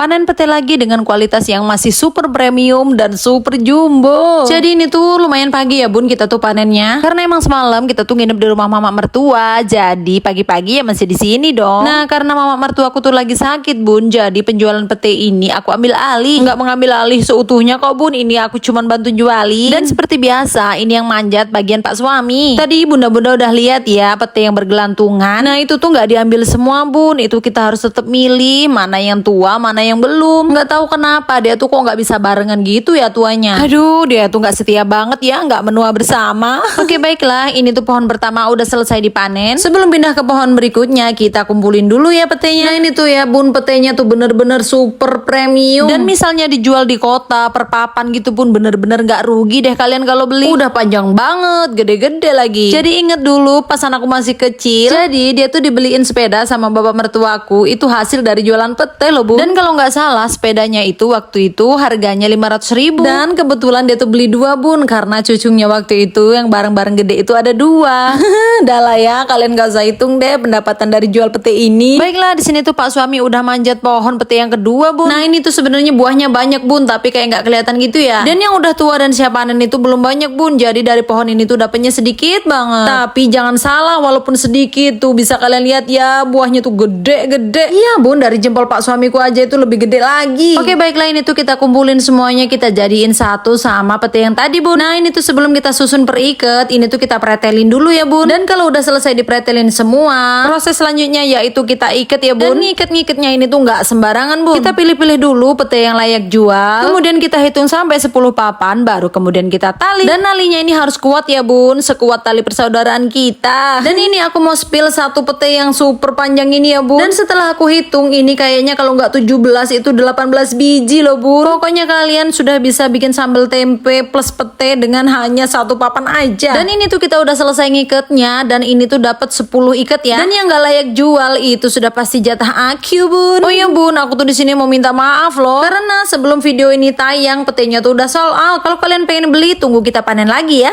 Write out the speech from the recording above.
panen pete lagi dengan kualitas yang masih super premium dan super jumbo. Jadi ini tuh lumayan pagi ya bun kita tuh panennya. Karena emang semalam kita tuh nginep di rumah mama mertua. Jadi pagi-pagi ya masih di sini dong. Nah karena mama mertua aku tuh lagi sakit bun. Jadi penjualan pete ini aku ambil alih. Nggak mengambil alih seutuhnya kok bun. Ini aku cuman bantu jualin. Dan seperti biasa ini yang manjat bagian pak suami. Tadi bunda-bunda udah lihat ya pete yang bergelantungan. Nah itu tuh nggak diambil semua bun. Itu kita harus tetap milih mana yang tua mana yang belum. Nggak tahu kenapa dia tuh kok nggak bisa barengan gitu ya tuanya. Aduh dia tuh nggak setia banget ya, nggak menua bersama. Oke baiklah, ini tuh pohon pertama udah selesai dipanen. Sebelum pindah ke pohon berikutnya kita kumpulin dulu ya petenya. Nah ini tuh ya bun petenya tuh bener-bener super premium. Dan misalnya dijual di kota per papan gitu pun bener-bener nggak rugi deh kalian kalau beli. Udah panjang banget, gede-gede lagi. Jadi inget dulu pas anakku masih kecil. Jadi dia tuh dibeliin sepeda sama bapak mertuaku. Itu hasil dari jualan pete loh bun. Dan kalau nggak salah sepedanya itu waktu itu harganya 500.000. Dan kebetulan dia tuh beli 2 bun karena cucunya waktu itu yang bareng-bareng gede itu ada 2. Dah lah ya kalian gak usah hitung deh pendapatan dari jual pete ini. Baiklah di sini tuh pak suami udah manjat pohon pete yang kedua bun. Nah ini tuh sebenarnya buahnya banyak bun tapi kayak nggak kelihatan gitu ya. Dan yang udah tua dan siap panen itu belum banyak bun. Jadi dari pohon ini tuh dapetnya sedikit banget. Tapi jangan salah walaupun sedikit tuh bisa kalian lihat ya buahnya tuh gede-gede. Iya bun dari jempol pak suamiku aja itu lebih gede lagi. Oke baiklah ini tuh kita kumpulin semuanya kita jadiin satu sama pete yang tadi bun. Nah ini tuh sebelum kita susun per ikat ini tuh kita pretelin dulu ya bun. Dan kalau udah selesai dipretelin semua proses selanjutnya yaitu kita ikat ya bun. Dan ngikat-ngikatnya ini tuh nggak sembarangan bun. Kita pilih-pilih dulu pete yang layak jual. Kemudian kita hitung sampai 10 papan baru kemudian kita tali. Dan talinya ini harus kuat ya bun. Sekuat tali persaudaraan kita. Dan ini aku mau spill satu pete yang super panjang ini ya bun. Dan setelah aku hitung ini kayaknya kalau nggak 17 itu 18 biji loh bun. Pokoknya kalian sudah bisa bikin sambal tempe plus pete dengan hanya satu papan aja. Dan ini tuh kita udah selesai ngikatnya dan ini tuh dapat 10 ikat ya. Dan yang nggak layak jual itu sudah pasti jatah aku bun. Oh iya bun, aku tuh di sini mau minta maaf loh karena sebelum video ini tayang petenya tuh udah sold out. Kalau kalian pengen beli tunggu kita panen lagi ya.